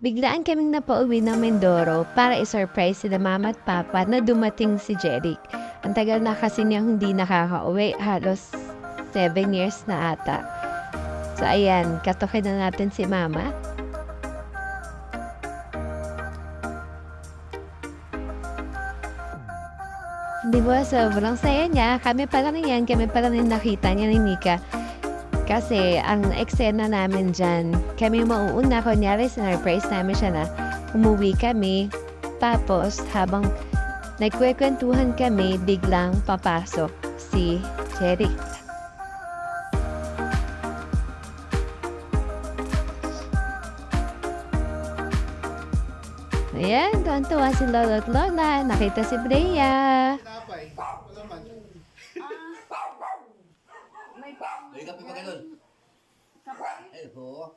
Biglaan kaming napauwi ng Mindoro para i-surprise sila mama at papa na dumating si Jeric. Ang tagal na kasi niyang hindi nakakauwi, halos 7 years na ata. So ayan, katukin na natin si mama. Di ba, sobrang saya niya. Kami pa lang yan, kami pa lang yung nakita niya ni Nika. Kasi ang eksena namin dyan, kami mauuna, kunyari sinurprise namin siya na umuwi kami. Tapos habang nagkwekwentuhan kami, biglang papasok si Jeric. Ayan, tuwan-tuwa si Lolo at Lola. Nakita si Brea. May kape pa ganun. Ay, ho.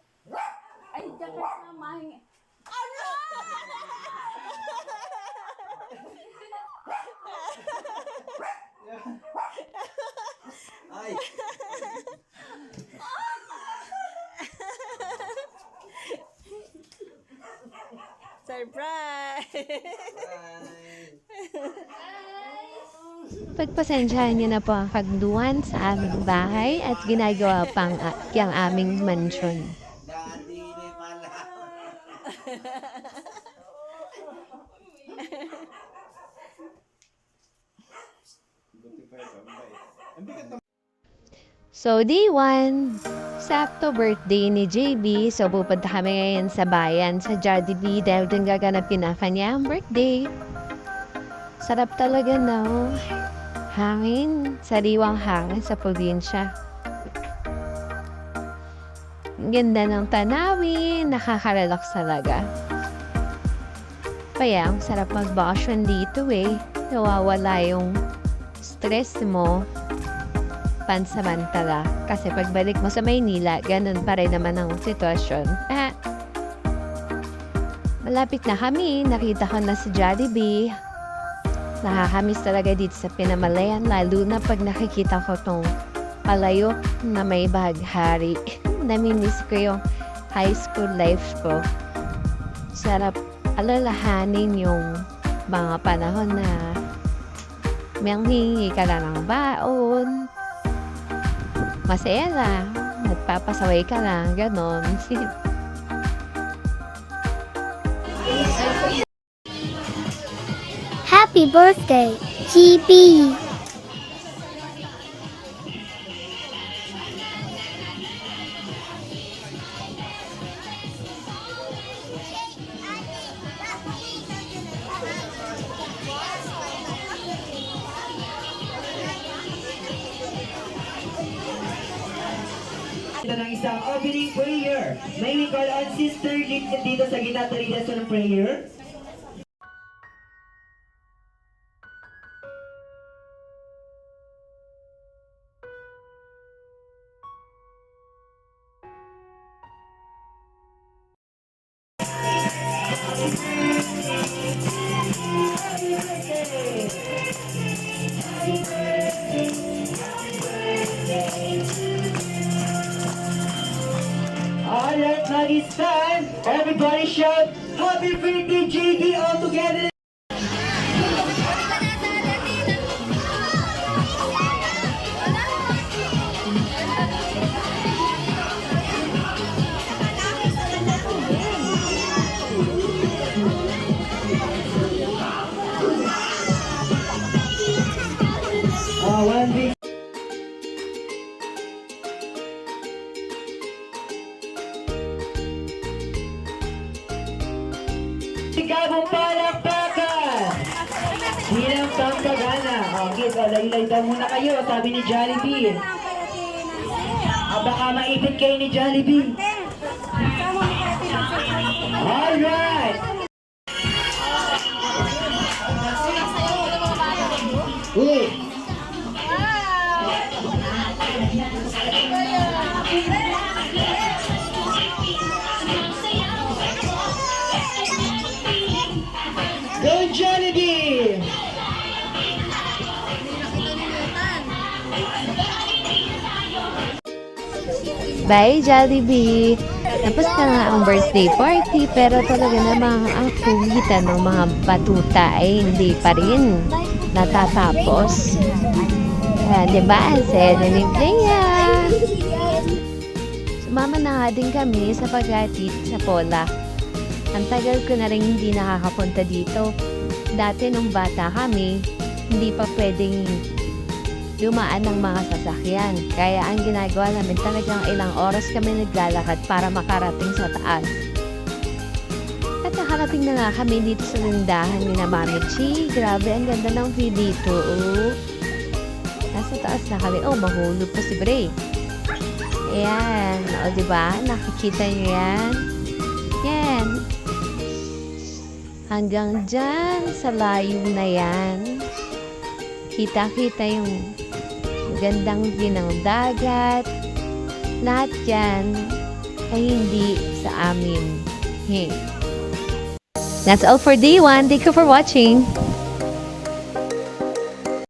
Ay, jacket na mahingi. Ano? Ay. Surprise! Pagpasensyahan niyo na po ang kagduan sa aming bahay at ginagawa pang yung aming mansyon. Dati ni pala. So, day 1, sakto birthday ni JB. So, pupunta kami ngayon sa bayan, sa Jollibee, dahil dun gaganapin na kanyang birthday. Sarap talaga, no? Hangin, sariwang hangin sa probinsya. Ang ganda ng tanawin, nakaka-relax talaga. Kaya, ang sarap mag-bakasyon dito eh. Nawawala yung stress mo pansamantala. Kasi pagbalik mo sa Maynila, ganun pa rin naman ang sitwasyon. Malapit na kami. Nakita ko na si Jollibee. Nakakamiss talaga dito sa Pinamalayan, lalo na pag nakikita ko tong palayok na may baghari. Namimiss ko yung high school life ko. Sarap alalahanin yung mga panahon na may hingi ka lang ng baon. Masaya lang. Nagpapasaway ka lang. Ganon. Happy birthday, GB! Ng isang opening prayer. May we call on Sister Lynn dito sa gitna talida sa ng prayer. Alright, now it's time. Everybody shout, Happy birthday, JD, all together. One big Sigabong palakpakan! Bilang pangkagana. Okay, so laylay daw muna kayo, sabi ni Jollibee. Baka maipit kayo ni Jollibee. Alright! Uy! Go Jollibee! Bye, Jollibee! Tapos na nga ang birthday party, pero talaga namang ang kulitan ng mga batuta ay hindi pa rin natatapos. Diba? Ang saya na ni Playa. Sumama na nga din kami sa paghatid sa Pola. Ang tagal ko na rin hindi nakakapunta dito. Dati nung bata kami, hindi pa pwedeng dumaan ng mga sasakyan. Kaya ang ginagawa namin talagang ilang oras kami naglalakad para makarating sa taas. At nakarating na nga kami dito sa lindahan ni na Mami Chi. Grabe, ang ganda ng view dito. Oh. Nasa taas na kami. Oh, mahulog pa si Bray. Ayan. O, diba? Nakikita niyo yan? Yan. Hanggang dyan sa layo na yan. Kita-kita yung gandang view ng dagat. Lahat yan ay hindi sa amin. Hey. That's all for day 1. Thank you for watching.